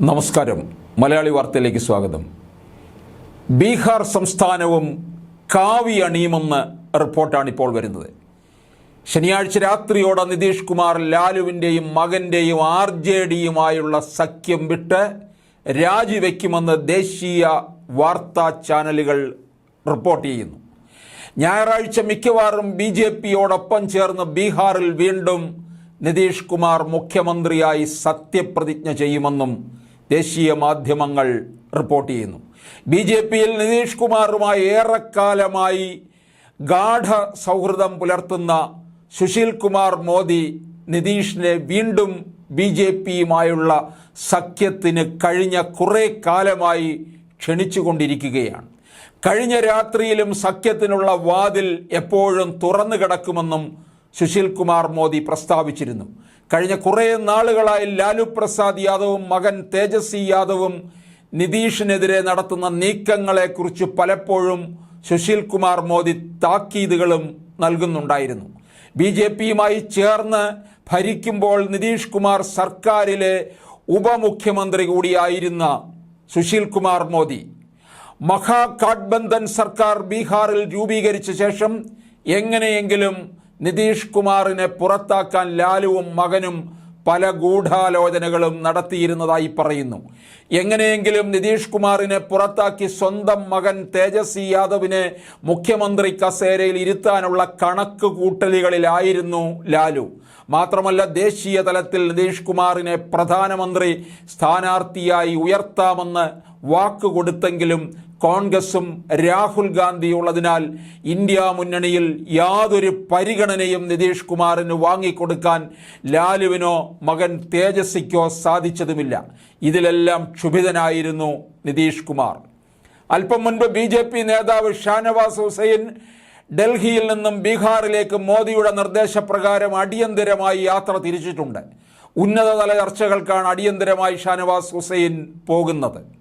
നമസ്കാരം. മലയാളി വാർത്തയിലേക്ക് സ്വാഗതം. ബീഹാർ സംസ്ഥാനവും കാവി അണിയുമെന്ന് റിപ്പോർട്ടാണ് ഇപ്പോൾ വരുന്നത്. ശനിയാഴ്ച രാത്രിയോടെ നിതീഷ് കുമാർ ലാലുവിൻ്റെയും മകൻ്റെയും RJDയുമായുള്ള സഖ്യം വിട്ട് രാജിവെക്കുമെന്ന് ദേശീയ വാർത്താ ചാനലുകൾ റിപ്പോർട്ട് ചെയ്യുന്നു. ഞായറാഴ്ച മിക്കവാറും BJPയോടൊപ്പം ചേർന്ന് ബീഹാറിൽ വീണ്ടും നിതീഷ് കുമാർ മുഖ്യമന്ത്രിയായി സത്യപ്രതിജ്ഞ ചെയ്യുമെന്നും ദേശീയ മാധ്യമങ്ങൾ റിപ്പോർട്ട് ചെയ്യുന്നു. BJPയിൽ നിതീഷ് കുമാറുമായി ഏറെക്കാലമായി ഗാഢ സൗഹൃദം പുലർത്തുന്ന സുശീൽ കുമാർ മോദി നിതീഷിനെ വീണ്ടും BJPയുമായുള്ള സഖ്യത്തിന് കഴിഞ്ഞ കുറേ കാലമായി ക്ഷണിച്ചുകൊണ്ടിരിക്കുകയാണ്. കഴിഞ്ഞ രാത്രിയിലും സഖ്യത്തിനുള്ള വാതിൽ എപ്പോഴും തുറന്നു കിടക്കുമെന്നും സുശീൽ കുമാർ മോദി പ്രസ്താവിച്ചിരുന്നു. കഴിഞ്ഞ കുറേ നാളുകളായി ലാലു പ്രസാദ് യാദവും മകൻ തേജസ്വി യാദവും നിതീഷിനെതിരെ നടത്തുന്ന നീക്കങ്ങളെക്കുറിച്ച് പലപ്പോഴും സുശീൽ കുമാർ മോദി താക്കീതുകളും നൽകുന്നുണ്ടായിരുന്നു. BJPയുമായി ചേർന്ന് ഭരിക്കുമ്പോൾ നിതീഷ് കുമാർ സർക്കാരിലെ ഉപമുഖ്യമന്ത്രി കൂടിയായിരുന്ന സുശീൽ കുമാർ മോദി മഹാഗഠബന്ധൻ സർക്കാർ ബീഹാറിൽ രൂപീകരിച്ച ശേഷം എങ്ങനെയെങ്കിലും നിതീഷ് കുമാറിനെ പുറത്താക്കാൻ ലാലുവും മകനും പല ഗൂഢാലോചനകളും നടത്തിയിരുന്നതായി പറയുന്നു. എങ്ങനെയെങ്കിലും നിതീഷ് കുമാറിനെ പുറത്താക്കി സ്വന്തം മകൻ തേജസ്വി യാദവിനെ മുഖ്യമന്ത്രി കസേരയിൽ ഇരുത്താനുള്ള കണക്ക് കൂട്ടലുകളിലായിരുന്നു ലാലു. മാത്രമല്ല, ദേശീയ തലത്തിൽ നിതീഷ് കുമാറിനെ പ്രധാനമന്ത്രി സ്ഥാനാർത്ഥിയായി ഉയർത്താമെന്ന് വാക്കുകൊടുത്തെങ്കിലും കോൺഗ്രസും രാഹുൽ ഗാന്ധിയുള്ളതിനാൽ ഇന്ത്യ മുന്നണിയിൽ യാതൊരു പരിഗണനയും നിതീഷ് കുമാറിന് വാങ്ങിക്കൊടുക്കാൻ ലാലുവിനോ മകൻ തേജസ്വിക്കോ സാധിച്ചതുമില്ല. ഇതിലെല്ലാം ക്ഷുഭിതനായിരുന്നു നിതീഷ് കുമാർ. അല്പം മുൻപ് BJP നേതാവ് ഷാനവാസ് ഹുസൈൻ ഡൽഹിയിൽ നിന്നും ബീഹാറിലേക്ക് മോദിയുടെ നിർദ്ദേശപ്രകാരം അടിയന്തരമായി യാത്ര തിരിച്ചിട്ടുണ്ട്. ഉന്നതതല ചർച്ചകൾക്കാണ് അടിയന്തരമായി ഷാനവാസ് ഹുസൈൻ പോകുന്നത്.